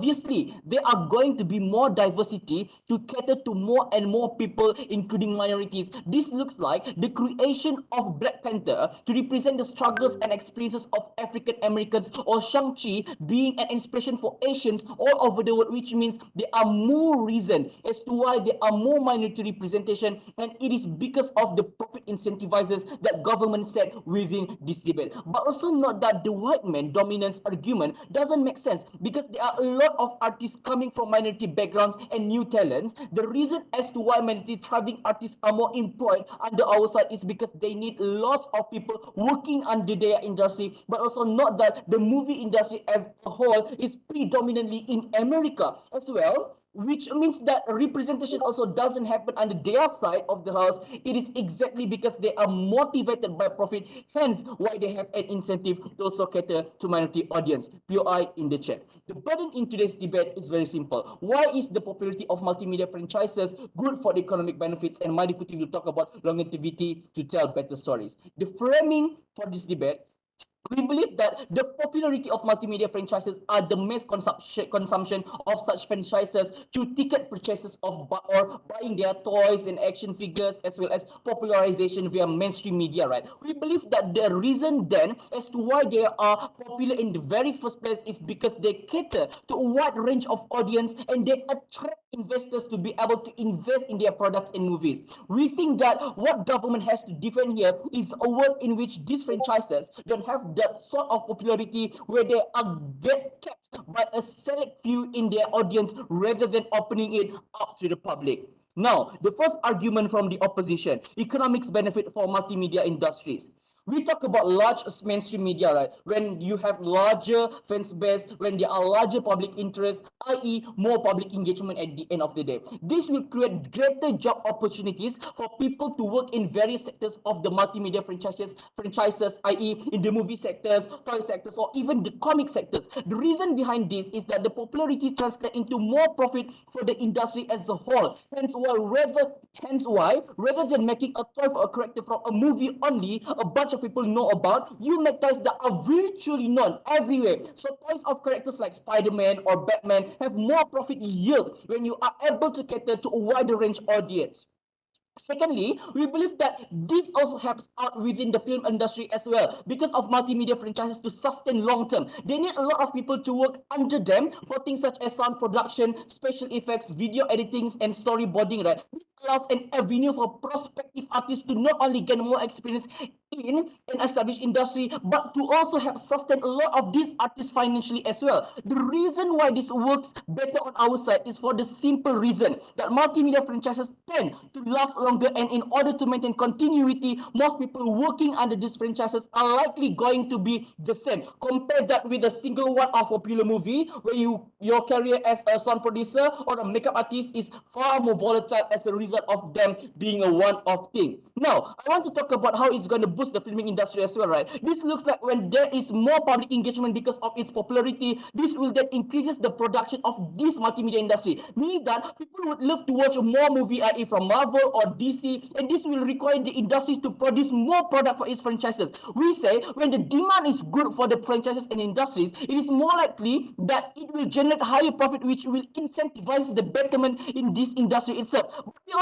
obviously there are going to be more diversity to cater to more and more people, including minorities. This looks like the creation of Black Panther to represent the struggles and experiences of African Americans, or Shang-Chi being an inspiration for Asians all over the world, which means there are more reasons as to why there are more minority representation, and it is because of the profit incentivizers that government set within this debate. But also note that the white man dominance argument doesn't make sense, because there are a lot of artists coming from minority backgrounds and new talents. The reason as to why minority thriving artists are more employed under our side is because they need lots of people working under their industry. But also note that the movie industry as a whole is predominantly in America as well, which means that representation also doesn't happen under their side of the house. It is exactly because they are motivated by profit, hence why they have an incentive to also cater to minority audience. POI in the chat. The burden in today's debate is very simple. Why is the popularity of multimedia franchises good for the economic benefits? And Madiputri will talk about longevity to tell better stories. The framing for this debate: we believe that the popularity of multimedia franchises are the mass consumption of such franchises through ticket purchases of or buying their toys and action figures, as well as popularization via mainstream media, right? We believe that the reason then as to why they are popular in the very first place is because they cater to a wide range of audience, and they attract investors to be able to invest in their products and movies. We think that what government has to defend here is a world in which these franchises don't have that sort of popularity where they are get kept by a select few in their audience rather than opening it up to the public. Now, the first argument from the opposition: economics benefit for multimedia industries. We talk about large mainstream media, right? When you have larger fans base, when there are larger public interest, i.e. more public engagement at the end of the day. This will create greater job opportunities for people to work in various sectors of the multimedia franchises, i.e. in the movie sectors, toy sectors, or even the comic sectors. The reason behind this is that the popularity translates into more profit for the industry as a whole. Hence why, rather than making a toy for a character from a movie only, a bunch of people know about, you make toys that are virtually known everywhere. So toys of characters like Spider-Man or Batman have more profit yield when you are able to cater to a wider range audience. Secondly, we believe that this also helps out within the film industry as well, because of multimedia franchises to sustain long term. They need a lot of people to work under them for things such as sound production, special effects, video editing, and storyboarding, right? This allows an avenue for prospective artists to not only gain more experience in an established industry, but to also help sustain a lot of these artists financially as well. The reason why this works better on our side is for the simple reason that multimedia franchises tend to last longer, and in order to maintain continuity, most people working under these franchises are likely going to be the same. Compare that with a single one-off popular movie where your career as a sound producer or a makeup artist is far more volatile as a result of them being a one-off thing. Now, I want to talk about how it's going to boost the filming industry as well, right? This looks like when there is more public engagement because of its popularity, this will then increases the production of this multimedia industry, meaning that people would love to watch more movie, i.e. from Marvel or DC, and this will require the industries to produce more product for its franchises. We say when the demand is good for the franchises and industries, it is more likely that it will generate higher profit, which will incentivize the betterment in this industry itself. But we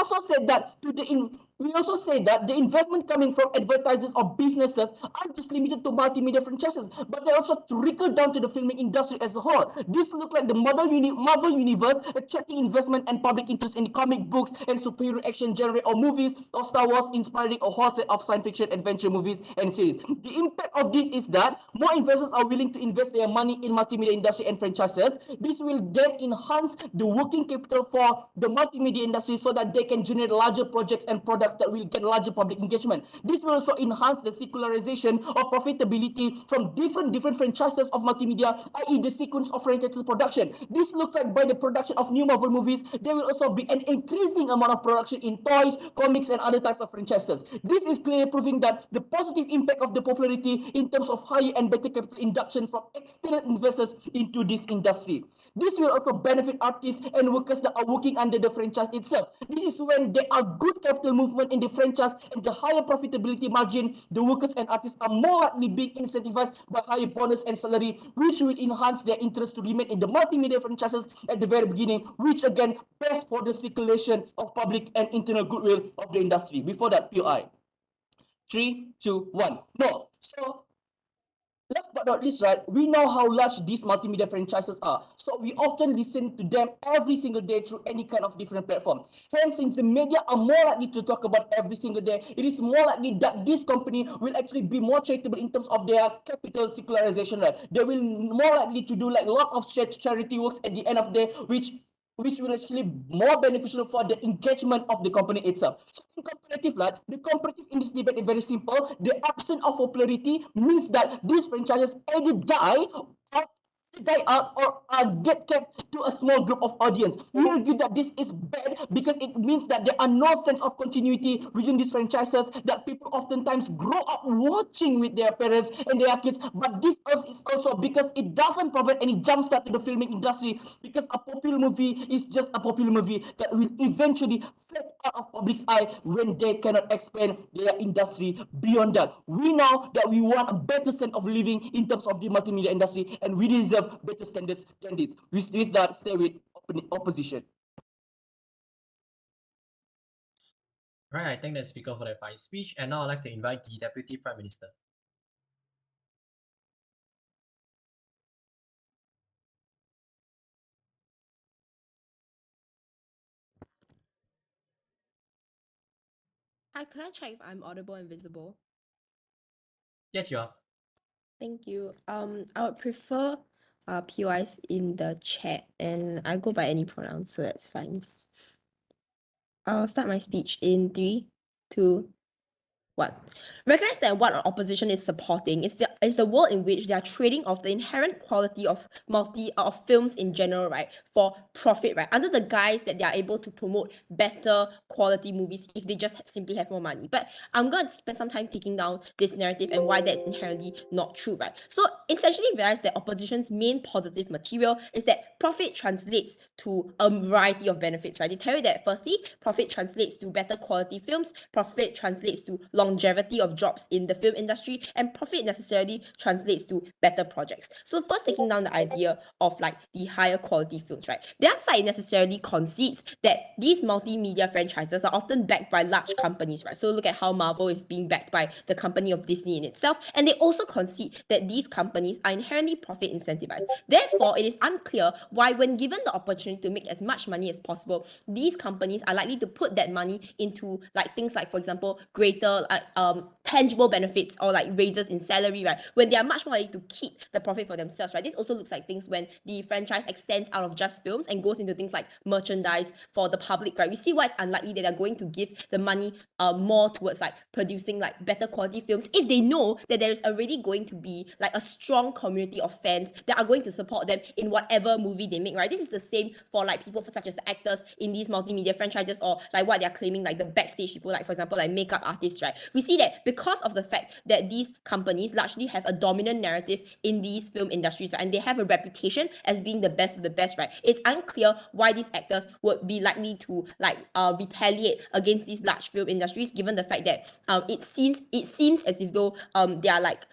also say that the investment coming from advertisers or businesses aren't just limited to multimedia franchises, but they also trickle down to the filming industry as a whole. This looks like the Marvel Universe attracting investment and public interest in comic books and superhero action genre or movies, or Star Wars inspiring a whole set of science fiction adventure movies and series. The impact of this is that more investors are willing to invest their money in multimedia industry and franchises. This will then enhance the working capital for the multimedia industry so that they can generate larger projects and products that will get larger public engagement. This will also enhance the circularization of profitability from different franchises of multimedia, i.e. the sequence of franchise production. This looks like by the production of new Marvel movies, there will also be an increasing amount of production in toys, comics, and other types of franchises. This is clearly proving that the positive impact of the popularity in terms of higher and better capital induction from external investors into this industry. This will also benefit artists and workers that are working under the franchise itself. This is when there are good capital movement in the franchise and the higher profitability margin, the workers and artists are more likely being incentivized by higher bonus and salary, which will enhance their interest to remain in the multimedia franchises at the very beginning, which again best for the circulation of public and internal goodwill of the industry. Before that, POI. 3, 2, 1. No. So last but not least, right, we know how large these multimedia franchises are. So we often listen to them every single day through any kind of different platform. Hence, since the media are more likely to talk about every single day, it is more likely that this company will actually be more charitable in terms of their capital secularization, right? They will more likely to do like a lot of charity works at the end of the day, which will actually more beneficial for the engagement of the company itself. So in comparative, like, the comparative in this debate is very simple. The absence of popularity means that these franchises either die or die out or get kept to a small group of audience. We argue that this is bad because it means that there are no sense of continuity within these franchises, that people oftentimes grow up watching with their parents and their kids. But this is also because it doesn't provide any jump start to the filming industry, because a popular movie is just a popular movie that will eventually fade out of public's eye when they cannot expand their industry beyond that. We know that we want a better standard of living in terms of the multimedia industry, and we deserve better standards than this. With that, stay with opposition. Right, I thank the speaker for their fine speech, and now I'd like to invite the Deputy Prime Minister. Hi, can I check if I'm audible and visible? Yes, you are. Thank you. I would prefer POIs in the chat, and I go by any pronoun, so that's fine. I'll start my speech in 3, 2, 1. Recognize that what opposition is supporting is the world in which they are trading off the inherent quality of films in general, right, for profit, right, under the guise that they are able to promote better quality movies if they just simply have more money. But I'm going to spend some time taking down this narrative and why that's inherently not true, right? So essentially realize that opposition's main positive material is that profit translates to a variety of benefits, right? They tell you that firstly, profit translates to better quality films, profit translates to longevity of jobs in the film industry, and profit necessarily translates to better projects. So first, taking down the idea of like the higher quality films, right? Their side necessarily concedes that these multimedia franchises are often backed by large companies, right? So look at how Marvel is being backed by the company of Disney in itself, and they also concede that these companies are inherently profit incentivized. Therefore, it is unclear why, when given the opportunity to make as much money as possible, these companies are likely to put that money into like things like, for example, greater tangible benefits or like raises in salary, right? When they are much more likely to keep the profit for themselves, right? This also looks like things when the franchise extends out of just films and goes into things like merchandise for the public, right? We see why it's unlikely that they're going to give the money more towards like producing like better quality films if they know that there is already going to be like a strong community of fans that are going to support them in whatever movie they make, right? This is the same for like people such as the actors in these multimedia franchises, or like what they're claiming, like the backstage people, like for example, like makeup artists, right? We see that because of the fact that these companies largely have a dominant narrative in these film industries, right, and they have a reputation as being the best of the best, right? It's unclear why these actors would be likely to like retaliate against these large film industries, given the fact that it seems as if though they are like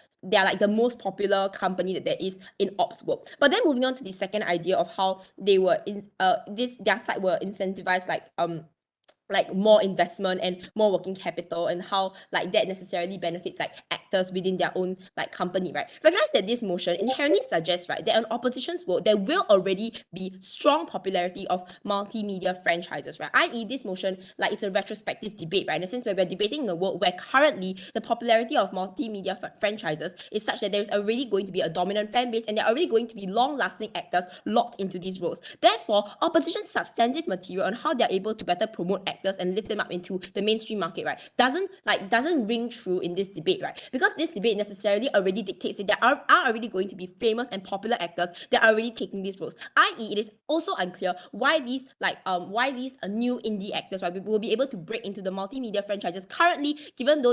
the most popular company that there is in ops world. But then moving on to the second idea of how they were in their side were incentivized like more investment and more working capital, and how like that necessarily benefits like actors within their own like company, right? Recognize that this motion inherently suggests, right, that an opposition's world there will already be strong popularity of multimedia franchises, right? I.e., this motion, like, it's a retrospective debate, right? In a sense where we're debating in a world where currently the popularity of multimedia franchises is such that there's already going to be a dominant fan base, and there are already going to be long-lasting actors locked into these roles. Therefore, opposition's substantive material on how they're able to better promote actors and lift them up into the mainstream market, right, doesn't ring true in this debate, right? Because this debate necessarily already dictates that there are already going to be famous and popular actors that are already taking these roles. I.e., it is also unclear why these new indie actors, right, will be able to break into the multimedia franchises currently, given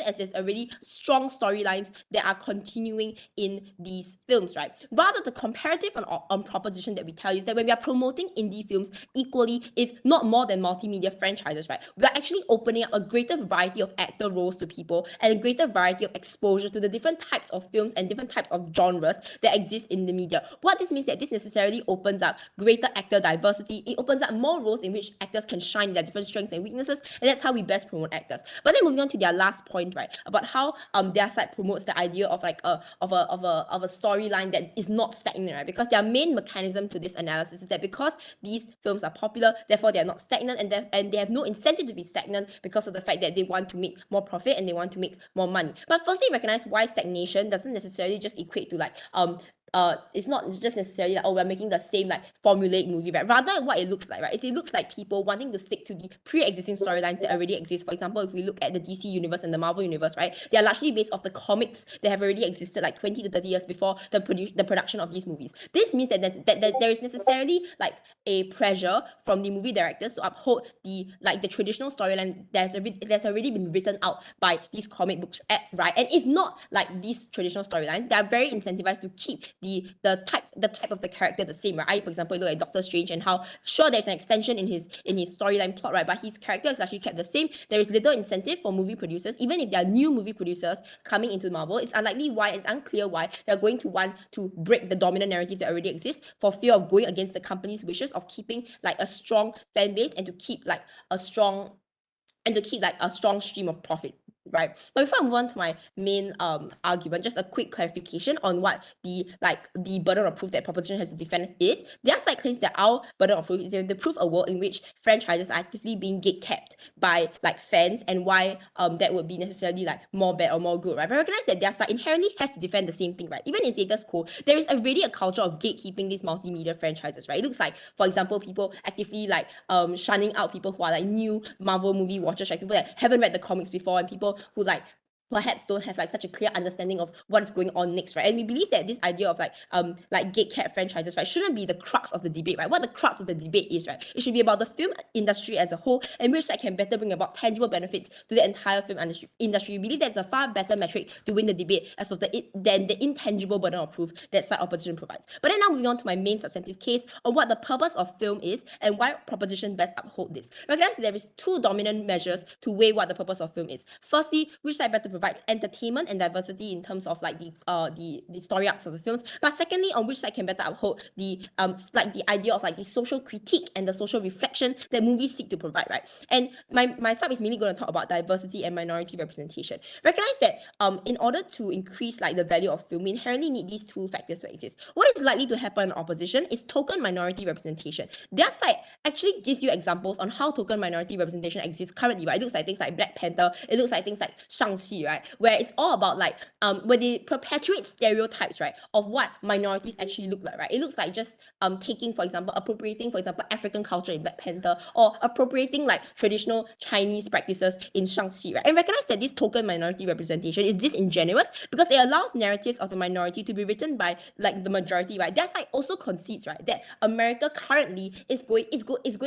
as there's already strong storylines that are continuing in these films, right? Rather, the comparative on proposition that we tell you is that when we are promoting indie films equally, if not more than multimedia franchises, right, we are actually opening up a greater variety of actor roles to people and a greater variety of exposure to the different types of films and different types of genres that exist in the media. What this means that this necessarily opens up greater actor diversity. It opens up more roles in which actors can shine their different strengths and weaknesses, and that's how we best promote actors. But then moving on to their last point, right, about how their side promotes the idea of like a storyline that is not stagnant, right? Because their main mechanism to this analysis is that because these films are popular, therefore they are not stagnant, and they have no incentive to be stagnant because of the fact that they want to make more profit and they want to make more money. But firstly, recognize why stagnation doesn't necessarily just equate to like it's not just necessarily like, oh, we're making the same like formulaic movie, right? Rather, what it looks like, right, is it looks like people wanting to stick to the pre-existing storylines that already exist. For example, if we look at the DC universe and the Marvel universe, right, they are largely based off the comics that have already existed like 20 to 30 years before the production of these movies. This means that there is necessarily like a pressure from the movie directors to uphold the traditional storyline that's already been written out by these comic books, right? And if not like these traditional storylines, they are very incentivized to keep the type of the character the same, right? For example, you look at Doctor Strange and how sure there's an extension in his storyline plot, right? But his character is actually kept the same. There is little incentive for movie producers, even if there are new movie producers coming into Marvel. It's unclear why they're going to want to break the dominant narrative that already exists for fear of going against the company's wishes of keeping like a strong fan base and to keep like a strong stream of profit, right? But before I move on to my main argument, just a quick clarification on what the burden of proof that proposition has to defend is. Their side claims that our burden of proof is to prove a world in which franchises are actively being gatekept by like fans, and why that would be necessarily like more bad or more good, right? But recognize that their side inherently has to defend the same thing, right? Even in status quo, there is already a culture of gatekeeping these multimedia franchises, right? It looks like, for example, people actively like shunning out people who are like new Marvel movie watchers, right? People that haven't read the comics before, and people who like perhaps don't have like such a clear understanding of what is going on next, right? And we believe that this idea of like gatekept franchises, right, shouldn't be the crux of the debate, right? What the crux of the debate is, right, it should be about the film industry as a whole, and which that can better bring about tangible benefits to the entire film industry. We believe that's a far better metric to win the debate as of than the intangible burden of proof that side opposition provides. But then now moving on to my main substantive case on what the purpose of film is and why proposition best uphold this. Recognize that there is two dominant measures to weigh what the purpose of film is. Firstly, which side better provides entertainment and diversity in terms of like the story arcs of the films. But secondly, on which side can better uphold the the idea of like the social critique and the social reflection that movies seek to provide, right? And my sub is mainly going to talk about diversity and minority representation. Recognize that in order to increase like the value of film, we inherently need these two factors to exist. What is likely to happen in opposition is token minority representation. Their side actually gives you examples on how token minority representation exists currently, right? It looks like things like Black Panther, it looks like things like Shang-Chi, right? Where it's all about like where they perpetuate stereotypes, right, of what minorities actually look like, right? It looks like just taking, for example, appropriating, for example, African culture in Black Panther, or appropriating like traditional Chinese practices in Shang-Chi, right? And recognize that this token minority representation is disingenuous because it allows narratives of the minority to be written by like the majority, right? That side also concedes, right, that America currently is going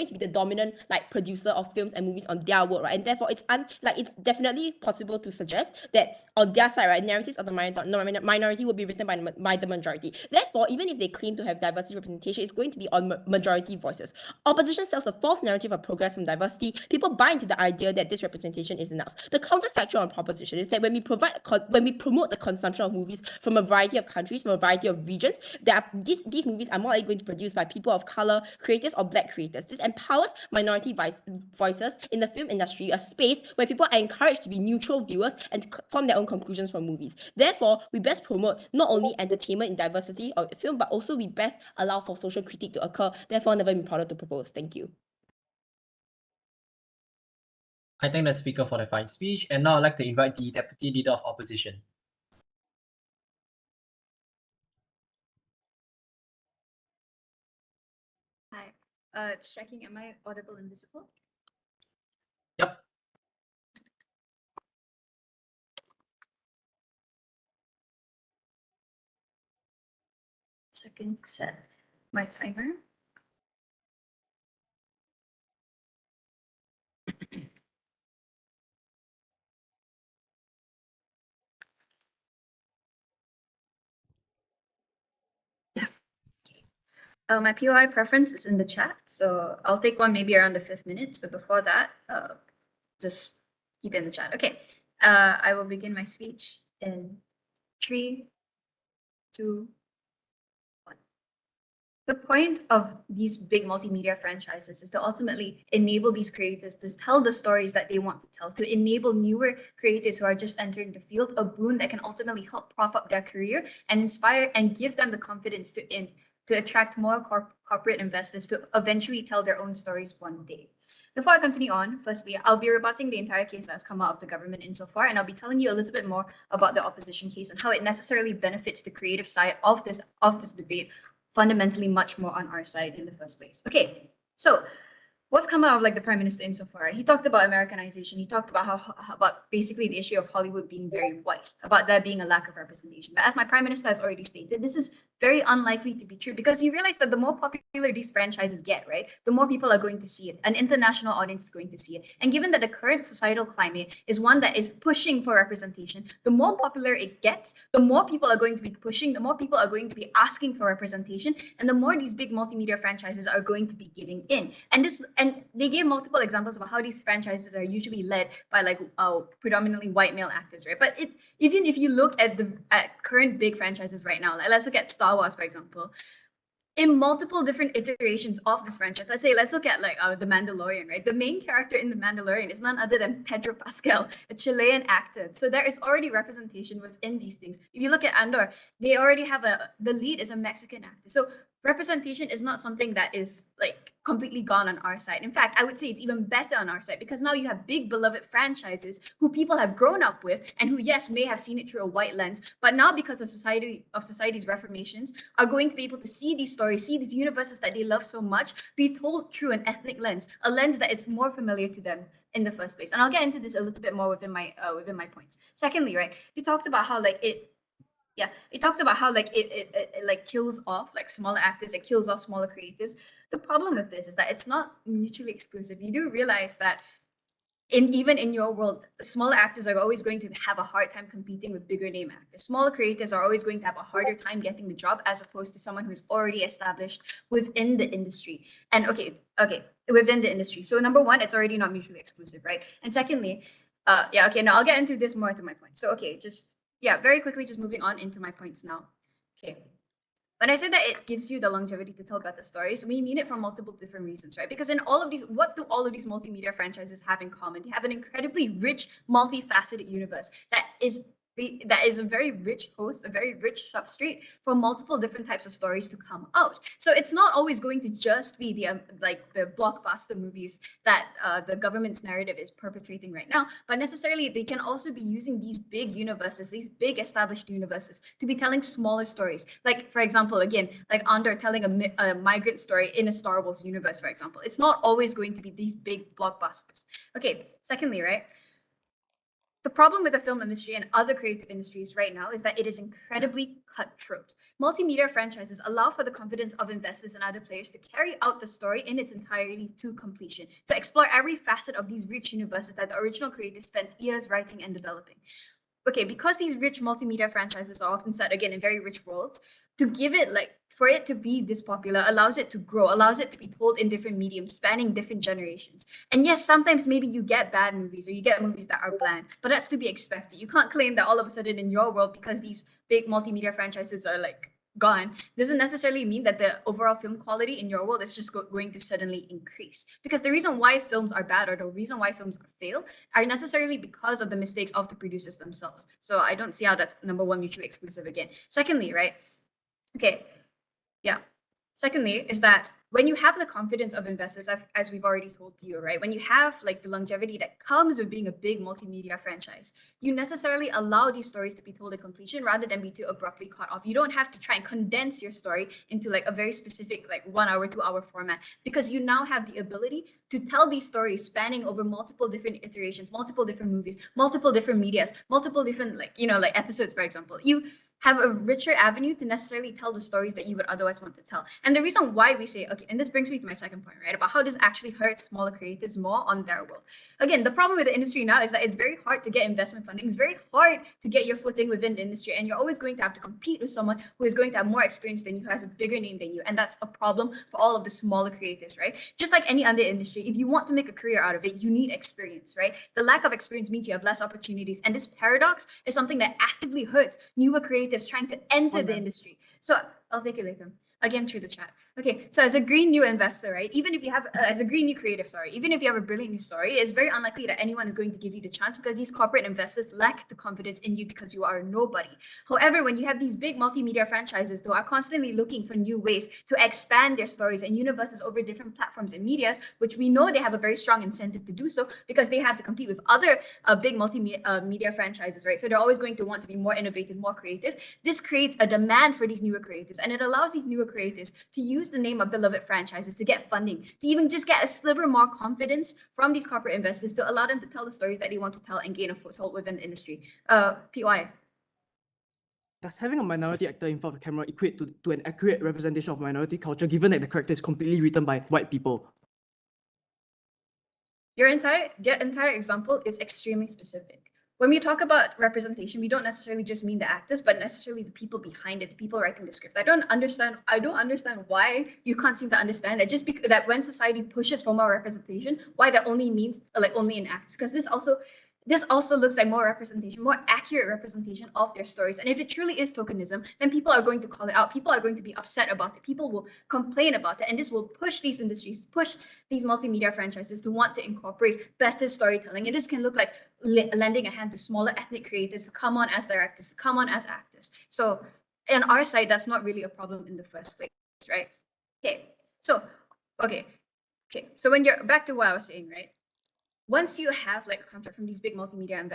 to be the dominant like producer of films and movies on their world, right? And therefore it's definitely possible to suggest that on their side, right, narratives of the minority will be written by the majority. Therefore, even if they claim to have diversity representation, it's going to be on majority voices. Opposition sells a false narrative of progress from diversity. People buy into the idea that this representation is enough. The counterfactual on proposition is that when we promote the consumption of movies from a variety of countries, from a variety of regions, these movies are more likely going to be produced by people of color, creators, or Black creators. This empowers minority voices in the film industry, a space where people are encouraged to be neutral viewers and to form their own conclusions from movies. Therefore, we best promote not only entertainment in diversity of film, but also we best allow for social critique to occur. Therefore, never been prouder to propose. Thank you. I thank the speaker for the fine speech, and now I'd like to invite the Deputy Leader of Opposition. Hi, checking, am I audible and visible? second to set my timer. My POI preference is in the chat, so I'll take one maybe around the 5th minute. So before that, just keep it in the chat. Okay, I will begin my speech in 3, 2, 1. The point of these big multimedia franchises is to ultimately enable these creators to tell the stories that they want to tell, to enable newer creators who are just entering the field a boon that can ultimately help prop up their career and inspire and give them the confidence to attract more corporate investors to eventually tell their own stories one day. Before I continue on, firstly, I'll be rebutting the entire case that's come out of the government insofar, and I'll be telling you a little bit more about the opposition case and how it necessarily benefits the creative side of this debate fundamentally much more on our side in the first place. Okay, so what's come out of like the prime minister insofar? He talked about Americanization. He talked about how about basically the issue of Hollywood being very white, about there being a lack of representation. But as my prime minister has already stated, this is very unlikely to be true because you realize that the more popular these franchises get, right, the more people are going to see it. An international audience is going to see it. And given that the current societal climate is one that is pushing for representation, the more popular it gets, the more people are going to be pushing, the more people are going to be asking for representation, and the more these big multimedia franchises are going to be giving in. And they gave multiple examples of how these franchises are usually led by like predominantly white male actors, right? But even if you look at current big franchises right now, like let's look at Star Wars, for example. In multiple different iterations of this franchise, let's look at like the Mandalorian, right? The main character in the Mandalorian is none other than Pedro Pascal, a Chilean actor. So there is already representation within these things. If you look at Andor, they already have the lead is a Mexican actor. So representation is not something that is like completely gone on our side. In fact, I would say it's even better on our side because now you have big beloved franchises who people have grown up with and who, yes, may have seen it through a white lens, but now because of society's reformations, are going to be able to see these stories, see these universes that they love so much, be told through an ethnic lens, a lens that is more familiar to them in the first place. And I'll get into this a little bit more within my points. Secondly, right, you talked about how like it talked about how like it like kills off like smaller actors, it kills off smaller creatives. The problem with this is that it's not mutually exclusive. You do realize that even in your world, smaller actors are always going to have a hard time competing with bigger name actors. Smaller creators are always going to have a harder time getting the job as opposed to someone who's already established within the industry. And okay, within the industry. So number one, it's already not mutually exclusive, right? And secondly, now I'll get into this more to my point. So very quickly, just moving on into my points now. Okay. When I say that it gives you the longevity to tell better stories, we mean it for multiple different reasons, right? Because in all of these, what do all of these multimedia franchises have in common? They have an incredibly rich, multifaceted universe that is a very rich host, a very rich substrate for multiple different types of stories to come out. So it's not always going to just be the blockbuster movies that the government's narrative is perpetrating right now, but necessarily they can also be using these big universes, these big established universes, to be telling smaller stories. Like, for example, again, like Andor telling a migrant story in a Star Wars universe, for example. It's not always going to be these big blockbusters. Okay, secondly, right? The problem with the film industry and other creative industries right now is that it is incredibly cutthroat. Multimedia franchises allow for the confidence of investors and other players to carry out the story in its entirety to completion, to explore every facet of these rich universes that the original creators spent years writing and developing. Okay, because these rich multimedia franchises are often set again in very rich worlds, to give it like for it to be this popular allows it to grow, allows it to be told in different mediums, spanning different generations. And yes, sometimes maybe you get bad movies or you get movies that are bland, but that's to be expected. You can't claim that all of a sudden in your world, because these big multimedia franchises are like gone, doesn't necessarily mean that the overall film quality in your world is just going to suddenly increase. Because the reason why films are bad or the reason why films fail are necessarily because of the mistakes of the producers themselves. So I don't see how that's number one, mutually exclusive again. Secondly, right? Okay, yeah. Secondly, is that when you have the confidence of investors, as we've already told you, right? When you have like the longevity that comes with being a big multimedia franchise, you necessarily allow these stories to be told at completion rather than be too abruptly cut off. You don't have to try and condense your story into like a very specific like 1 hour, 2 hour format, because you now have the ability to tell these stories spanning over multiple different iterations, multiple different movies, multiple different medias, multiple different like episodes, for example. You have a richer avenue to necessarily tell the stories that you would otherwise want to tell. And the reason why we say, okay, and this brings me to my second point, right, about how this actually hurts smaller creatives more on their world. Again, the problem with the industry now is that it's very hard to get investment funding. It's very hard to get your footing within the industry, and you're always going to have to compete with someone who is going to have more experience than you, who has a bigger name than you, and that's a problem for all of the smaller creatives, right? Just like any other industry, if you want to make a career out of it, you need experience, right? The lack of experience means you have less opportunities, and this paradox is something that actively hurts newer creatives trying to enter the industry. So I'll take it later. Again, through the chat. Okay, so as a green new investor, right? Even if you have, as a green new creative, sorry, even if you have a brilliant new story, it's very unlikely that anyone is going to give you the chance because these corporate investors lack the confidence in you because you are a nobody. However, when you have these big multimedia franchises, though, are constantly looking for new ways to expand their stories and universes over different platforms and medias, which we know they have a very strong incentive to do so because they have to compete with other big multimedia franchises, right? So they're always going to want to be more innovative, more creative. This creates a demand for these newer creatives, and it allows these newer creatives to use the name of beloved franchises to get funding, to even just get a sliver more confidence from these corporate investors to allow them to tell the stories that they want to tell and gain a foothold within the industry. PY. Does having a minority actor in front of the camera equate to an accurate representation of minority culture, given that the character is completely written by white people? Your entire example is extremely specific. When we talk about representation, we don't necessarily just mean the actors, but necessarily the people behind it, the people writing the script. I don't understand why you can't seem to understand that just because that when society pushes for more representation, why that only means like only in actors. Because this also looks like more representation, more accurate representation of their stories. And if it truly is tokenism, then people are going to call it out. People are going to be upset about it. People will complain about it. And this will push these industries, push these multimedia franchises to want to incorporate better storytelling. And this can look like lending a hand to smaller ethnic creators to come on as directors, to come on as actors. So on our side, that's not really a problem in the first place, right? Okay, so when you're back to what I was saying, right? Once you have like a contract from these big multimedia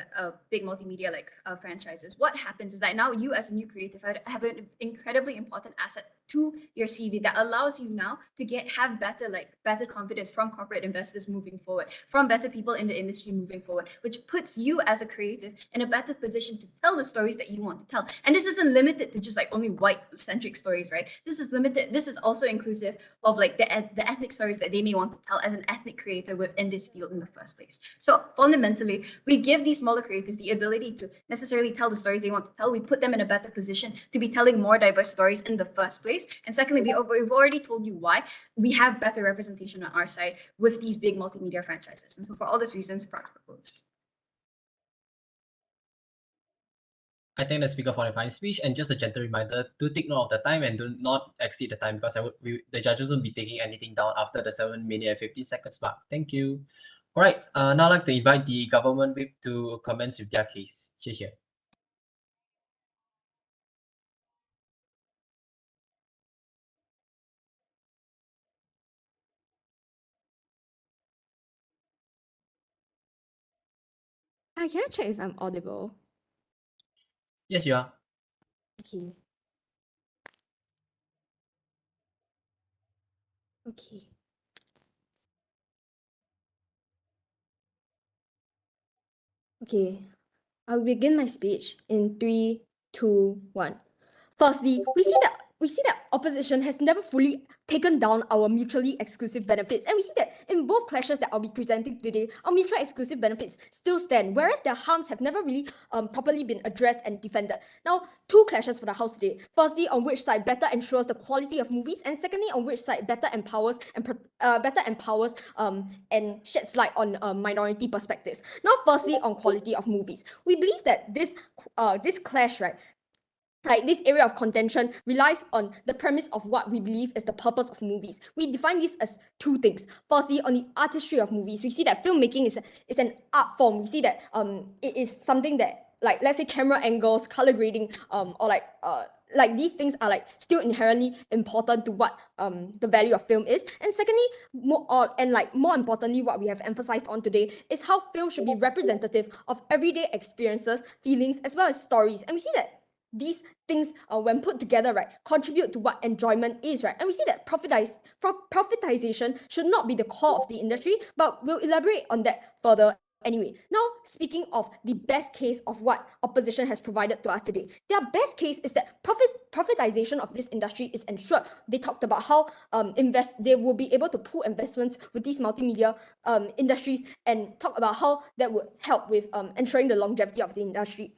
franchises, what happens is that now you as a new creative have an incredibly important asset to your CV that allows you now to have better confidence from corporate investors moving forward, from better people in the industry moving forward, which puts you as a creative in a better position to tell the stories that you want to tell. And this isn't limited to just like only white-centric stories, right? This is also inclusive of like the ethnic stories that they may want to tell as an ethnic creator within this field in the first place. So fundamentally, we give these smaller creators the ability to necessarily tell the stories they want to tell. We put them in a better position to be telling more diverse stories in the first place. And secondly, we've already told you why we have better representation on our side with these big multimedia franchises. And so for all these reasons, proposed. I thank the speaker for the fine speech, and just a gentle reminder to take note of the time and do not exceed the time because the judges won't be taking anything down after the 7 minute and 50 seconds mark. Thank you. All right, now I'd like to invite the government whip to commence with their case. 谢谢. Hi, can I check if I'm audible? Yes, you are. Okay. Okay. Okay. I'll begin my speech in 3, 2, 1. Firstly, we see that opposition has never fully taken down our mutually exclusive benefits, and we see that in both clashes that I'll be presenting today, our mutually exclusive benefits still stand, whereas their harms have never really properly been addressed and defended. Now, two clashes for the House today. Firstly, on which side better ensures the quality of movies, and secondly, on which side better empowers and sheds light on minority perspectives. Now, firstly, on quality of movies, we believe that this clash, right? Like this area of contention relies on the premise of what we believe is the purpose of movies. We define this as two things. Firstly, on the artistry of movies, we see that filmmaking is an art form. We see that it is something that, like, let's say camera angles, color grading, or like these things are like still inherently important to what the value of film is. And secondly, more importantly, what we have emphasized on today is how film should be representative of everyday experiences, feelings, as well as stories. And we see that these things, when put together, right, contribute to what enjoyment is, right? And we see that profitization should not be the core of the industry, but we'll elaborate on that further Anyway, now speaking of the best case of what opposition has provided to us today, their best case is that privatization of this industry is ensured. They talked about how they will be able to pool investments with these multimedia industries, and talk about how that would help with ensuring the longevity of the industry.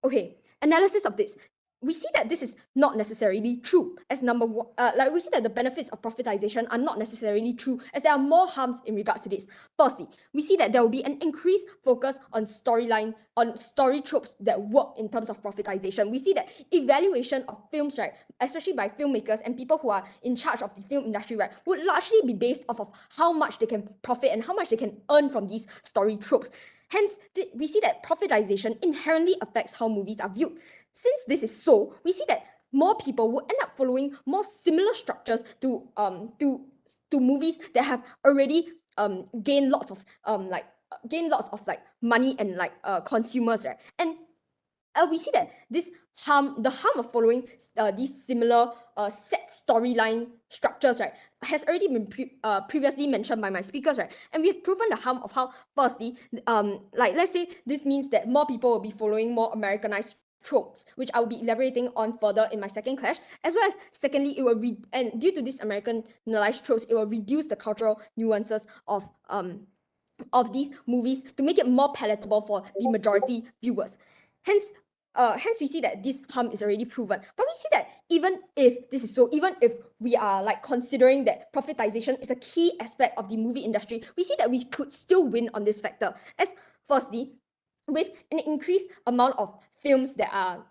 Okay, analysis of this. We see that this is not necessarily true, as number one, we see that the benefits of privatization are not necessarily true, as there are more harms in regards to this. Firstly, we see that there will be an increased focus on storyline, on story tropes that work in terms of privatization. We see that evaluation of films, right, especially by filmmakers and people who are in charge of the film industry, right, would largely be based off of how much they can profit and how much they can earn from these story tropes. Hence, we see that privatization inherently affects how movies are viewed. Since this is so, we see that more people will end up following more similar structures to movies that have already gained lots of money and consumers, right? And we see that the harm of following these similar set storyline structures, right, has already been previously mentioned by my speakers, right? And we've proven the harm of how, firstly, let's say this means that more people will be following more Americanized tropes, which I will be elaborating on further in my second clash, as well as secondly, it will and due to this Americanized tropes, it will reduce the cultural nuances of these movies to make it more palatable for the majority viewers. Hence, we see that this harm is already proven. But we see that even if this is so, even if we are considering that privatization is a key aspect of the movie industry, we see that we could still win on this factor. As firstly, with an increased amount of films that are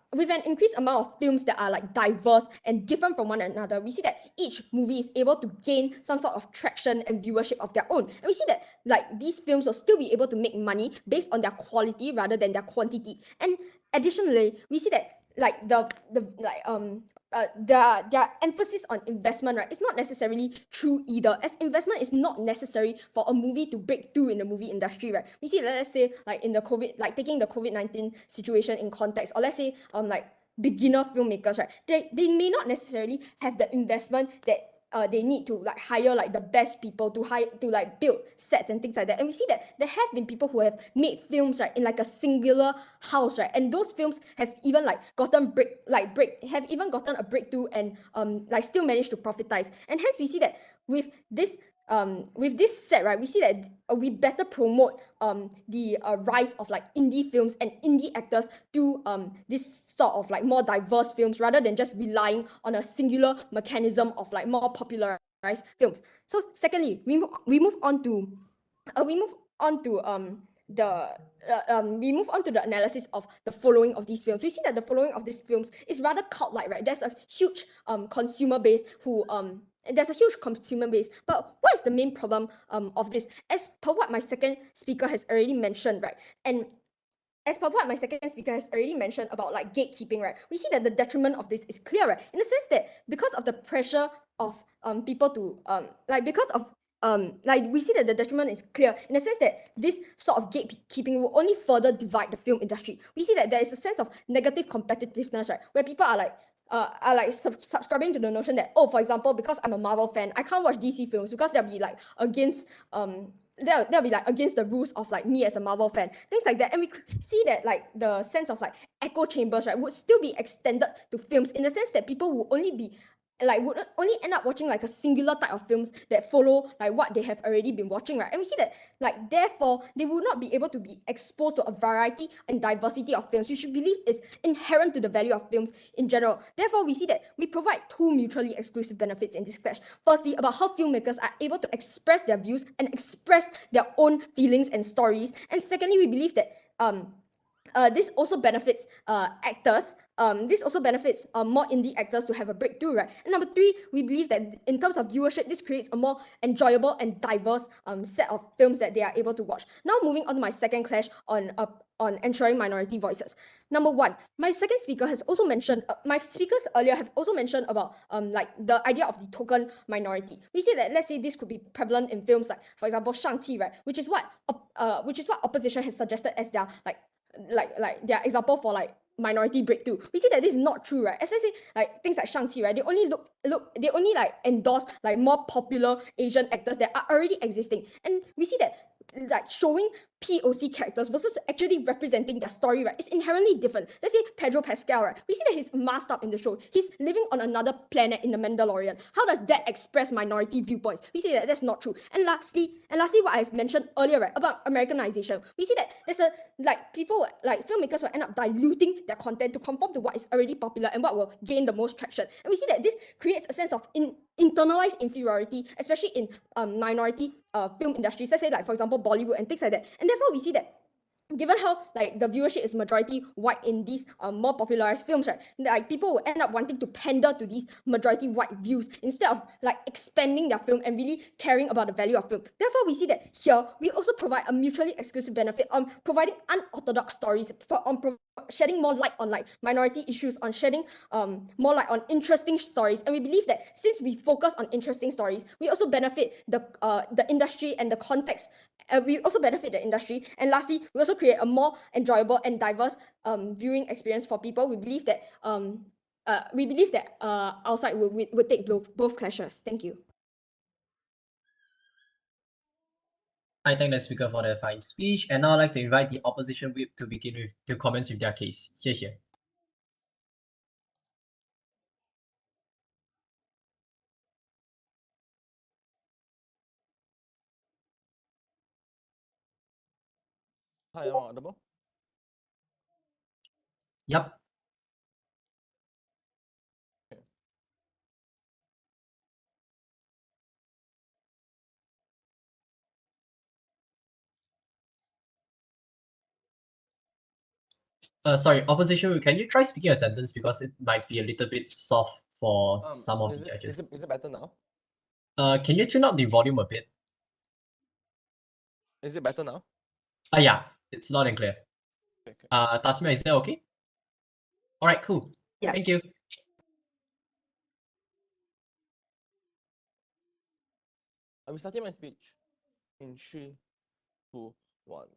diverse and different from one another, we see that each movie is able to gain some sort of traction and viewership of their own. And we see that these films will still be able to make money based on their quality rather than their quantity. And additionally, we see that their emphasis on investment, right, is not necessarily true either, as investment is not necessary for a movie to break through in the movie industry, right? We see, let's say, in the taking the COVID-19 situation in context, or let's say, beginner filmmakers, right, they may not necessarily have the investment that they need to hire the best people to build sets and things like that. And we see that there have been people who have made films, right, in a singular house, right, and those films have even gotten a breakthrough and still managed to profitize. And hence we see that with this set, right, we see that we better promote the rise of indie films and indie actors to this sort of more diverse films, rather than just relying on a singular mechanism of more popularized films. So secondly, we move on to the analysis of the following of these films. We see that the following of these films is rather cult-like, right? There's a huge consumer base but what is the main problem of this? As per what my second speaker has already mentioned, right? And as per what my second speaker has already mentioned about gatekeeping, right, we see that the detriment of this is clear, right? In the sense that because of the pressure of people to we see that the detriment is clear in the sense that this sort of gatekeeping will only further divide the film industry. We see that there is a sense of negative competitiveness, right, where people are subscribing to the notion that, oh, for example, because I'm a Marvel fan, I can't watch DC films because they'll be against they'll be against the rules of me as a Marvel fan, things like that. And we see that the sense of echo chambers, right, would still be extended to films, in the sense that people will only be would only end up watching a singular type of films that follow what they have already been watching, right? And we see that therefore they will not be able to be exposed to a variety and diversity of films, which we believe is inherent to the value of films in general. Therefore, we see that we provide two mutually exclusive benefits in this clash. Firstly, about how filmmakers are able to express their views and express their own feelings and stories. And secondly, we believe that this also benefits actors. This also benefits more indie actors to have a breakthrough, right? And number three, we believe that in terms of viewership, this creates a more enjoyable and diverse set of films that they are able to watch. Now, moving on to my second clash on ensuring minority voices. Number one, my second speaker has also mentioned, my speakers earlier have also mentioned about the idea of the token minority. We see that, let's say, this could be prevalent in films for example, Shang-Chi, right, which is what opposition has suggested as their their example for minority breakthrough. We see that this is not true, right? As I say, things like Shang-Chi, right, they only endorse more popular Asian actors that are already existing. And we see that showing POC characters versus actually representing their story, right, it's inherently different. Let's say Pedro Pascal, right? We see that he's masked up in the show. He's living on another planet in the Mandalorian. How does that express minority viewpoints? We see that that's not true. And lastly, what I've mentioned earlier, right, about Americanization, we see that there's a people like filmmakers will end up diluting their content to conform to what is already popular and what will gain the most traction. And we see that this creates a sense of internalized inferiority, especially in minority film industries. Let's say, like, for example, Bollywood and things like that. And therefore, we see that given how like the viewership is majority white in these more popularized films, right, like people will end up wanting to pander to these majority white views instead of like expanding their film and really caring about the value of film. Therefore, we see that here we also provide a mutually exclusive benefit on providing unorthodox stories, shedding more light on like minority issues, on shedding more light on interesting stories. And we believe that since we focus on interesting stories, we also benefit the industry and the context. We also benefit the industry. And lastly, we also create a more enjoyable and diverse viewing experience for people. We believe that our side would take both clashes. Thank you. I thank the speaker for their fine speech, and now I'd like to invite the opposition whip to begin with to comments with their case. Here. Hi, am I audible? Yep. Sorry, opposition whip, can you try speaking a sentence because it might be a little bit soft for some of the judges. Is it better now? Can you tune up the volume a bit? Is it better now? Yeah, it's loud and clear. Okay. Tasmia, is that okay? All right, cool. Yeah. Thank you. I'll be starting my speech in 3, 2, 1.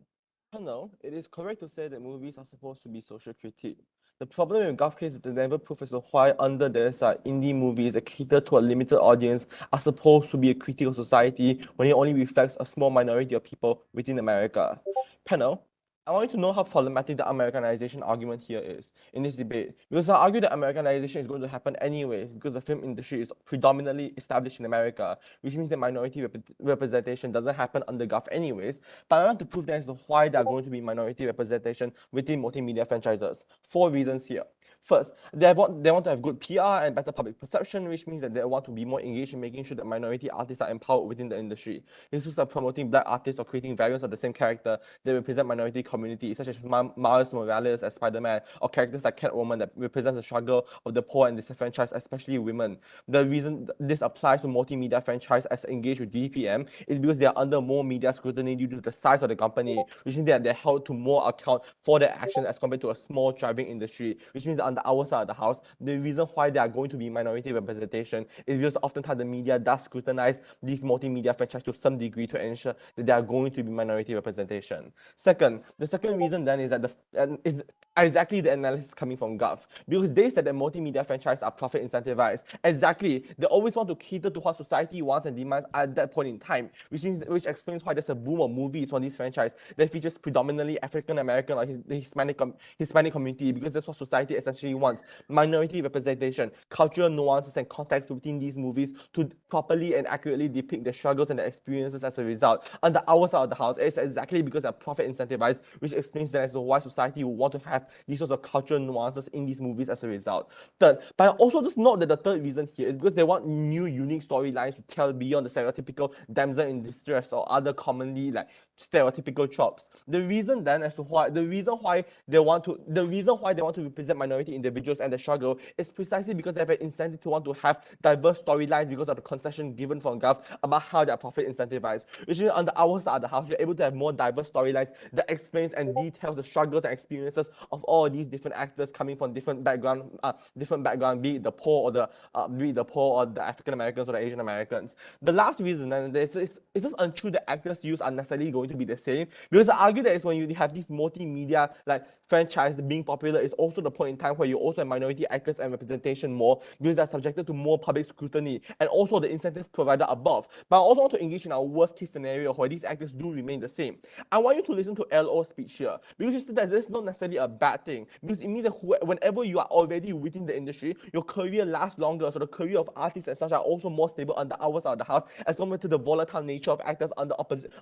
Hello, it is correct to say that movies are supposed to be social critique. The problem with Gulf case is they never prove as to why under this indie movies that cater to a limited audience are supposed to be a critique of society when it only reflects a small minority of people within America. Panel, I want you to know how problematic the Americanization argument here is in this debate, because I argue that Americanization is going to happen anyways because the film industry is predominantly established in America, which means that minority representation doesn't happen under Gulf anyways. But I want to prove that as to why there are going to be minority representation within multimedia franchises. 4 reasons here. First, they want to have good PR and better public perception, which means that they want to be more engaged in making sure that minority artists are empowered within the industry. This is promoting black artists or creating variants of the same character that represent minority communities, such as Miles Morales as Spider-Man, or characters like Catwoman that represents the struggle of the poor and disenfranchised, especially women. The reason this applies to multimedia franchise as engaged with DPM is because they are under more media scrutiny due to the size of the company, which means that they're held to more account for their actions as compared to a small thriving industry, which means that on our side of the house, the reason why they are going to be minority representation is because oftentimes the media does scrutinize these multimedia franchises to some degree to ensure that they are going to be minority representation. Second, the second reason then is that is exactly the analysis coming from Gulf, because they said that multimedia franchises are profit incentivized. Exactly, they always want to cater to what society wants and demands at that point in time, which explains why there's a boom of movies from these franchises that features predominantly African American or the Hispanic community, because that's what society essentially wants: minority representation, cultural nuances and context within these movies to properly and accurately depict the struggles and the experiences as a result. On the our side of the house, it's exactly because they're profit incentivized, which explains that as to why society would want to have these sorts of cultural nuances in these movies as a result. Third, but also just note that the third reason here is because they want new, unique storylines to tell beyond the stereotypical damsel in distress or other commonly like stereotypical tropes. The reason why they want to represent minority individuals and the struggle is precisely because they have an incentive to want to have diverse storylines because of the concession given from Gulf about how they are profit incentivized. Which means on the our side of the house, you're able to have more diverse storylines that explains and details the struggles and experiences of all these different actors coming from different background, be it the poor or the African Americans or the Asian Americans. The last reason, and it's just untrue that actors used are necessarily going to be the same, because I argue that is when you have these multimedia like franchise being popular is also the point in time where you also have minority actors and representation more because they're subjected to more public scrutiny and also the incentives provided above. But I also want to engage in our worst case scenario where these actors do remain the same. I want you to listen to LO's speech here because you see that this is not necessarily a bad thing because it means that whenever you are already within the industry, your career lasts longer. So the career of artists and such are also more stable under hours out of the house as compared to the volatile nature of actors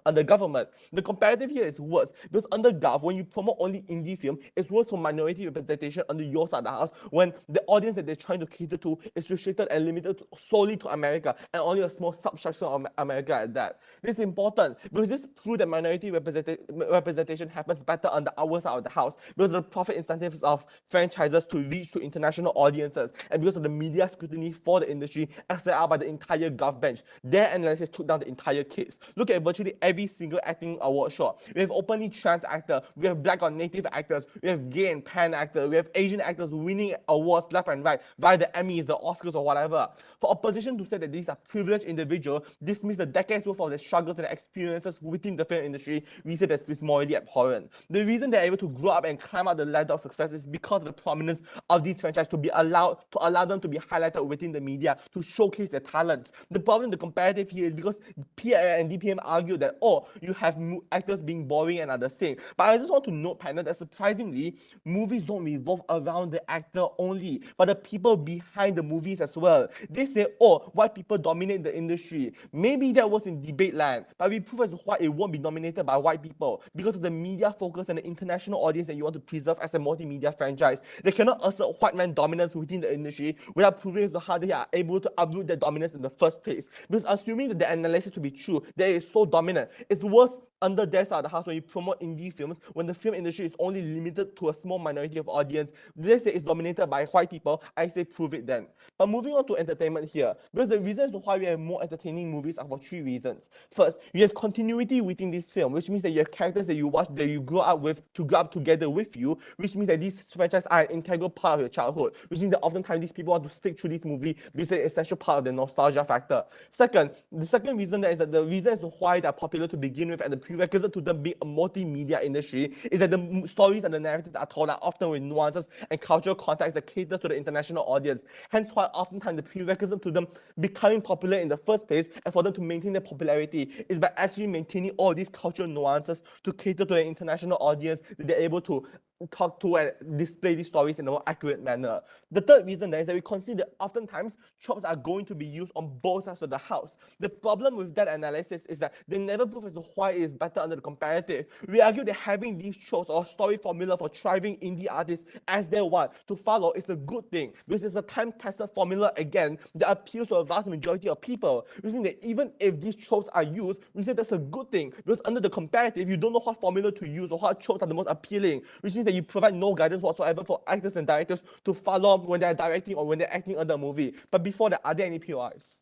under government. The comparative here is worse because under Gov, when you promote only indie film, it's worse for minority representation under your side of the house when the audience that they're trying to cater to is restricted and limited solely to America and only a small substructure of America at that. This is important because this proves that minority representation happens better under our side of the house because of the profit incentives of franchises to reach to international audiences and because of the media scrutiny for the industry as set out by the entire Gov bench. Their analysis took down the entire case. Look at virtually every single acting award show. We have openly trans actor, we have black or native actors, we have gay and pan actors, we have Asian actors winning awards left and right via the Emmys, the Oscars, or whatever. For opposition to say that these are privileged individuals, this means the decades worth of their struggles and experiences within the film industry, we say that this is morally abhorrent. The reason they're able to grow up and climb up the ladder of success is because of the prominence of these franchises to allow them to be highlighted within the media to showcase their talents. The problem, the comparative here is because PIA and DPM argue that, oh, you have actors being boring and are the same. But I just want to note, panel, that surprisingly, movies don't revolve around the actor only, but the people behind the movies as well. They say, oh, white people dominate the industry. Maybe that was in debate land, but we prove as to why it won't be dominated by white people because of the media focus and the international audience that you want to preserve as a multimedia franchise. They cannot assert white man dominance within the industry without proving as to how they are able to uproot their dominance in the first place. Because assuming that the analysis to be true, that it is so dominant, it's worse under their side of the house when you promote indie films when the film industry is only limited to a small minority of audience. They say it's dominated by white people. I say prove it then. But moving on to entertainment here, because the reasons why we have more entertaining movies are for three reasons. First, you have continuity within this film, which means that you have characters that you watch, that you grow up with, to grow up together with you, which means that these franchises are an integral part of your childhood, which means that oftentimes these people want to stick through this movie because it's an essential part of the nostalgia factor. Second, the second reason is that the reason as to why they're popular to begin with and the prerequisite to them being a multimedia industry is that the stories and the narratives that are told are often with nuances and cultural context that cater to the international audience. Hence why oftentimes the prerequisite to them becoming popular in the first place and for them to maintain their popularity is by actually maintaining all these cultural nuances to cater to an international audience that they're able to talk to and display these stories in a more accurate manner. The third reason is that we consider that oftentimes tropes are going to be used on both sides of the house. The problem with that analysis is that they never prove as to why it is better under the comparative. We argue that having these tropes or story formula for thriving indie artists as their one to follow is a good thing because it's a time-tested formula again that appeals to a vast majority of people. Which means that even if these tropes are used, we say that's a good thing because under the comparative, you don't know what formula to use or what tropes are the most appealing, which means that you provide no guidance whatsoever for actors and directors to follow when they're directing or when they're acting on the movie. But before that, are there any POIs?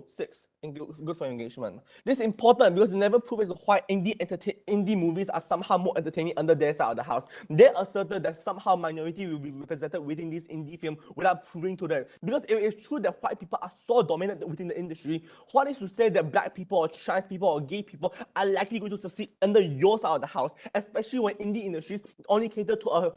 6. Good for engagement. This is important because it never proves why indie movies are somehow more entertaining under their side of the house. They asserted that somehow minority will be represented within this indie film without proving to them. Because it is true that white people are so dominant within the industry, what is to say that black people or trans people or gay people are likely going to succeed under your side of the house, especially when indie industries only cater to a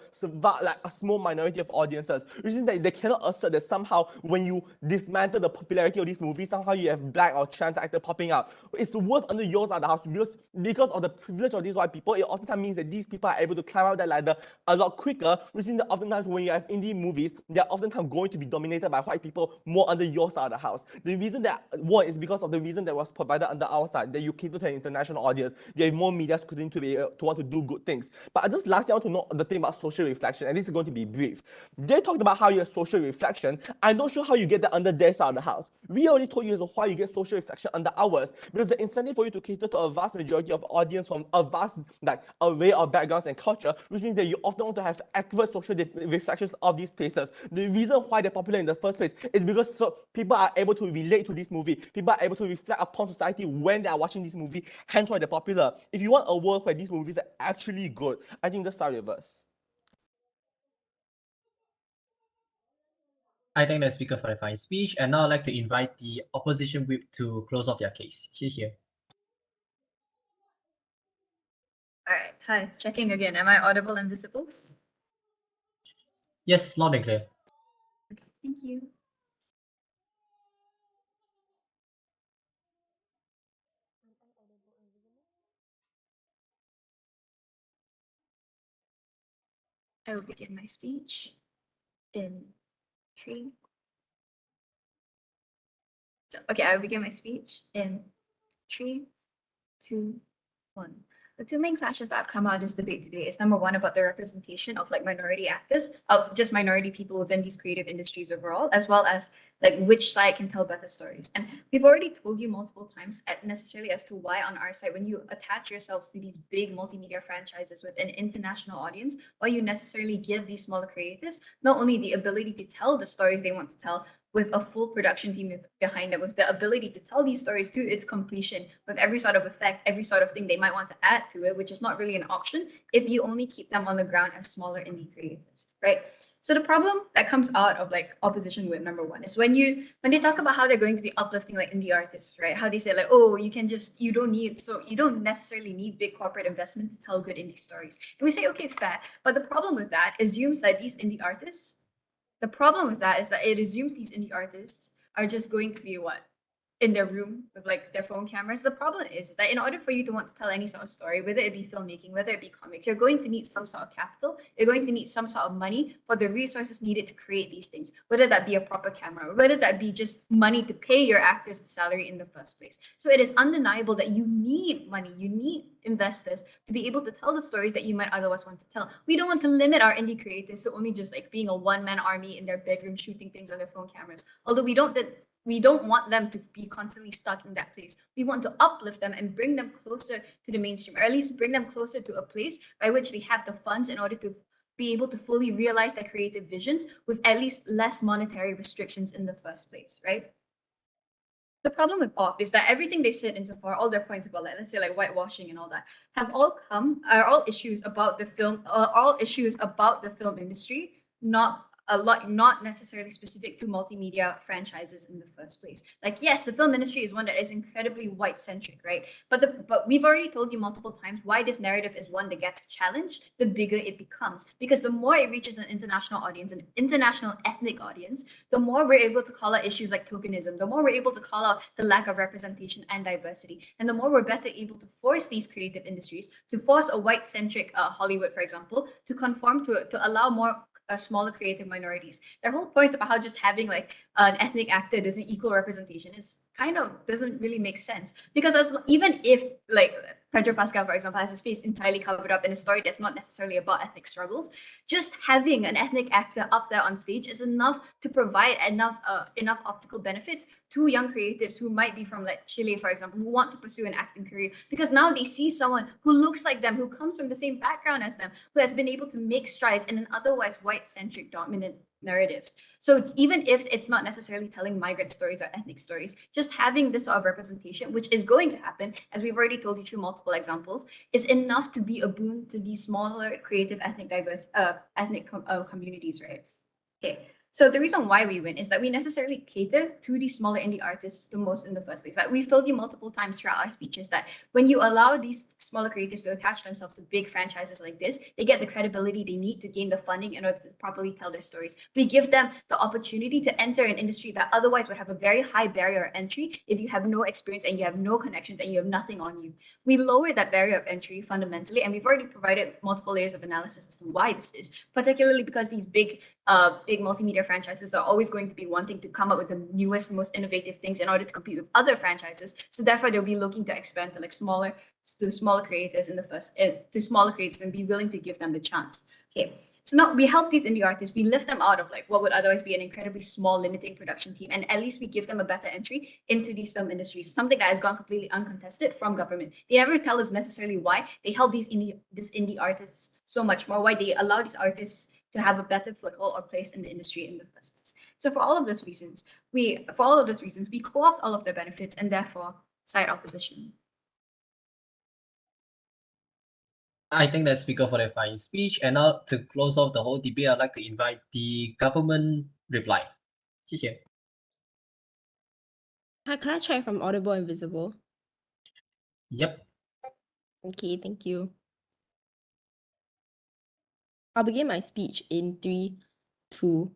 small minority of audiences, which means that they cannot assert that somehow when you dismantle the popularity of these movies, somehow you have black or trans actor popping up. It's worse under yours at the house because of the privilege of these white people. It oftentimes means that these people are able to climb out that ladder a lot quicker, which means that oftentimes when you have indie movies, they're oftentimes going to be dominated by white people more under your side of the house. The reason that one is because of the reason that was provided under our side, that you cater to an international audience. You have more media scrutiny to want to do good things. But I just lastly I want to know the thing about social reflection, and this is going to be brief. They talked about how you have social reflection. I'm not sure how you get that under their side of the house. We already told you as to why you get social reflection under ours, because the incentive for you to cater to a vast majority of audience from a vast array of backgrounds and culture, which means that you often want to have accurate social reflections of these places. The reason why they're popular in the first place is because people are able to relate to this movie. People are able to reflect upon society when they are watching this movie, hence why they're popular. If you want a world where these movies are actually good, I think just start reverse. I thank the speaker for the fine speech, and now I'd like to invite the opposition whip to close off their case. Here. Hi, checking again. Am I audible and visible? Yes, loud and clear. Okay, thank you. I will begin my speech in 3. Okay, I will begin my speech in 3, 2, 1. The two main clashes that have come out of this debate today is number one about the representation of like minority actors, of just minority people within these creative industries overall, as well as like which side can tell better stories. And we've already told you multiple times necessarily as to why on our side, when you attach yourselves to these big multimedia franchises with an international audience, why you necessarily give these smaller creatives not only the ability to tell the stories they want to tell, with a full production team behind it, with the ability to tell these stories to its completion, with every sort of effect, every sort of thing they might want to add to it, which is not really an option if you only keep them on the ground as smaller indie creators, right? So the problem that comes out of like opposition with number one is when they talk about how they're going to be uplifting like indie artists, right? How they say like, oh, you don't necessarily need big corporate investment to tell good indie stories. And we say, okay, fair. But the problem with that assumes that these indie artists, the problem with that is that it assumes these indie artists are just going to be what? In their room with like their phone cameras. The problem is that in order for you to want to tell any sort of story, whether it be filmmaking, whether it be comics, you're going to need some sort of capital. You're going to need some sort of money for the resources needed to create these things, whether that be a proper camera, whether that be just money to pay your actors the salary in the first place. So it is undeniable that you need money, you need investors to be able to tell the stories that you might otherwise want to tell. We don't want to limit our indie creators to only just like being a one-man army in their bedroom shooting things on their phone cameras. Although we don't want them to be constantly stuck in that place. We want to uplift them and bring them closer to the mainstream, or at least bring them closer to a place by which they have the funds in order to be able to fully realize their creative visions with at least less monetary restrictions in the first place, right? The problem with pop is that everything they've said insofar, all their points about like let's say like whitewashing and all that, are all issues about the film, all issues about the film industry, not necessarily specific to multimedia franchises in the first place. Like yes, the film industry is one that is incredibly white centric, right? But we've already told you multiple times why this narrative is one that gets challenged, the bigger it becomes. Because the more it reaches an international audience, an international ethnic audience, the more we're able to call out issues like tokenism, the more we're able to call out the lack of representation and diversity, and the more we're better able to force these creative industries, to force a white-centric Hollywood, for example, to conform to allow more smaller creative minorities. Their whole point about how just having like an ethnic actor doesn't equal representation is kind of doesn't really make sense, because even if like Pedro Pascal, for example, has his face entirely covered up in a story that's not necessarily about ethnic struggles, just having an ethnic actor up there on stage is enough to provide enough optical benefits to young creatives who might be from like Chile, for example, who want to pursue an acting career, because now they see someone who looks like them, who comes from the same background as them, who has been able to make strides in an otherwise white-centric dominant narratives. So even if it's not necessarily telling migrant stories or ethnic stories, just having this sort of representation, which is going to happen, as we've already told you through multiple examples, is enough to be a boon to these smaller, creative, ethnic communities, right? Okay. So the reason why we win is that we necessarily cater to these smaller indie artists the most in the first place. Like we've told you multiple times throughout our speeches that when you allow these smaller creators to attach themselves to big franchises like this, they get the credibility they need to gain the funding in order to properly tell their stories. We give them the opportunity to enter an industry that otherwise would have a very high barrier of entry if you have no experience and you have no connections and you have nothing on you. We lower that barrier of entry fundamentally, and we've already provided multiple layers of analysis as to why this is, particularly because these big multimedia franchises are always going to be wanting to come up with the newest, most innovative things in order to compete with other franchises. So therefore, they'll be looking to expand to like smaller creators in the first to smaller creators and be willing to give them the chance. Okay, so now we help these indie artists. We lift them out of like what would otherwise be an incredibly small, limiting production team, and at least we give them a better entry into these film industries, something that has gone completely uncontested from government. They never tell us necessarily why they help these indie artists so much more, why they allow these artists to have a better foothold or place in the industry in the first place. So for all of those reasons, we co-opt all of their benefits and therefore side opposition. I thank the speaker for their fine speech. And now to close off the whole debate, I'd like to invite the government reply. 谢谢. Can I try from audible and visible? Yep. Okay, thank you. I'll begin my speech in 3, 2,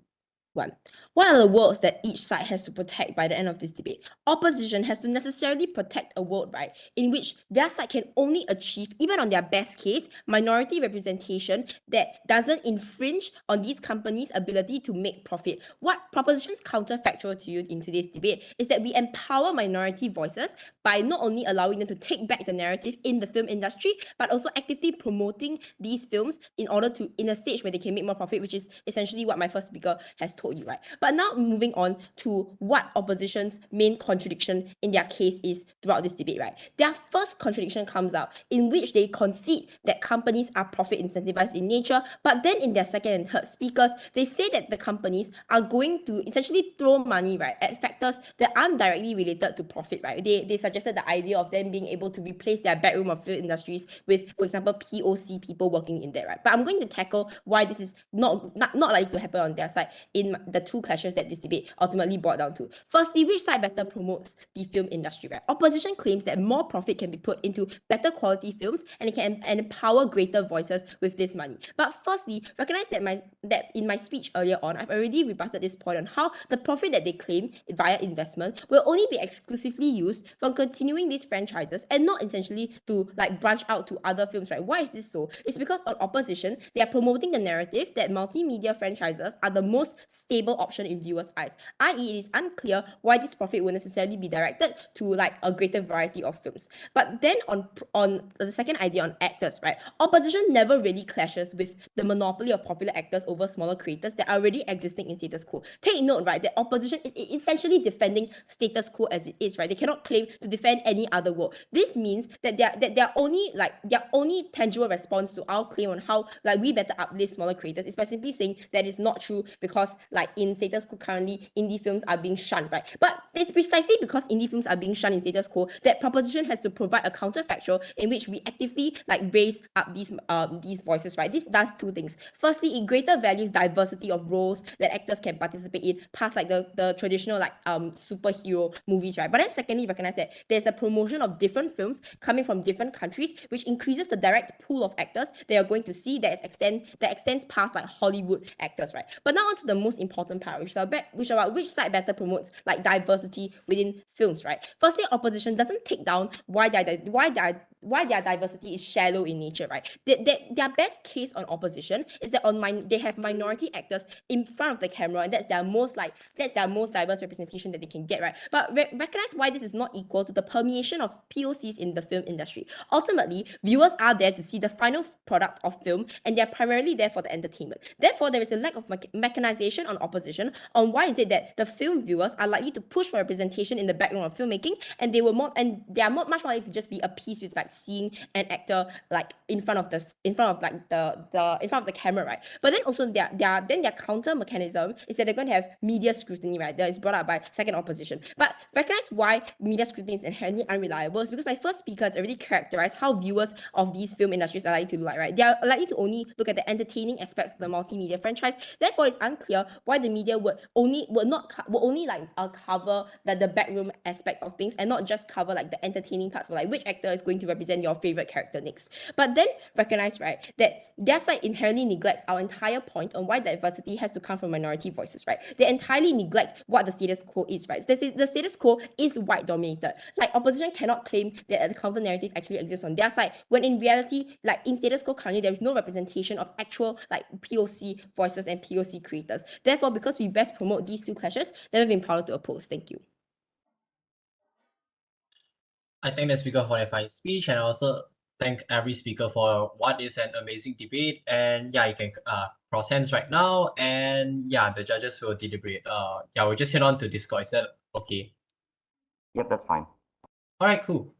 1. What are the worlds that each side has to protect by the end of this debate? Opposition has to necessarily protect a world, right, in which their side can only achieve, even on their best case, minority representation that doesn't infringe on these companies' ability to make profit. What proposition's counterfactual to you in today's debate is that we empower minority voices by not only allowing them to take back the narrative in the film industry, but also actively promoting these films in order to, in a stage where they can make more profit, which is essentially what my first speaker has told you, right? But now moving on to what opposition's main contradiction in their case is throughout this debate, right? Their first contradiction comes out in which they concede that companies are profit incentivized in nature, but then in their second and third speakers, they say that the companies are going to essentially throw money, right, at factors that aren't directly related to profit, right? They suggested the idea of them being able to replace their backroom of film industries with, for example, POC people working in there, right? But I'm going to tackle why this is not likely to happen on their side in the two clashes that this debate ultimately brought down to. Firstly, which side better promotes the film industry, right? Opposition claims that more profit can be put into better quality films and it can empower greater voices with this money. But firstly, recognize that in my speech earlier on, I've already rebutted this point on how the profit that they claim via investment will only be exclusively used for continuing these franchises and not essentially to like branch out to other films, right? Why is this so? It's because on opposition, they are promoting the narrative that multimedia franchises are the most stable option in viewers' eyes, i.e. it is unclear why this profit will necessarily be directed to like a greater variety of films. But then on the second idea on actors, right? Opposition never really clashes with the monopoly of popular actors over smaller creators that are already existing in status quo. Take note, right, that opposition is essentially defending status quo as it is, right? They cannot claim to defend any other world. This means that their only tangible response to our claim on how like we better uplift smaller creators is by simply saying that it's not true because like in status quo currently indie films are being shunned, right? But it's precisely because indie films are being shunned in status quo that proposition has to provide a counterfactual in which we actively like raise up these voices, right? This does two things. Firstly, it greater values diversity of roles that actors can participate in past like the traditional like superhero movies, right? But then secondly, recognize that there's a promotion of different films coming from different countries, which increases the direct pool of actors they are going to see that extends past like Hollywood actors, right? But now on to the most important part, which is about which side better promotes like diversity within films, right? Firstly, opposition doesn't take down why their diversity is shallow in nature, right? Their best case on opposition is that they have minority actors in front of the camera, and that's their most diverse representation that they can get, right? But recognize why this is not equal to the permeation of POCs in the film industry. Ultimately, viewers are there to see the final product of film, and they're primarily there for the entertainment. Therefore, there is a lack of mechanization on opposition on why is it that the film viewers are likely to push for representation in the background of filmmaking, and they are much more likely to just be appeased with like seeing an actor like in front of the camera, right? But then also their counter mechanism is that they're going to have media scrutiny, right? That is brought up by second opposition. But recognize why media scrutiny is inherently unreliable is because my first speaker has already characterized how viewers of these film industries are likely to look, right? They are likely to only look at the entertaining aspects of the multimedia franchise. Therefore, it's unclear why the media would only cover the backroom aspect of things and not just cover like the entertaining parts of like which actor is going to represent your favorite character next. But then recognize, right, that their side inherently neglects our entire point on why diversity has to come from minority voices, right? They entirely neglect what the status quo is, right? The status quo is white dominated. Like opposition cannot claim that the counter narrative actually exists on their side, when in reality, like in status quo currently, there is no representation of actual like POC voices and POC creators. Therefore, because we best promote these two clashes, then we've been proud to oppose. Thank you. I thank the speaker for their fine speech, and I also thank every speaker for what is an amazing debate. And yeah, you can cross hands right now, and yeah, the judges will deliberate. Yeah, we'll just head on to Discord. Is that okay? Yep, that's fine. All right, cool.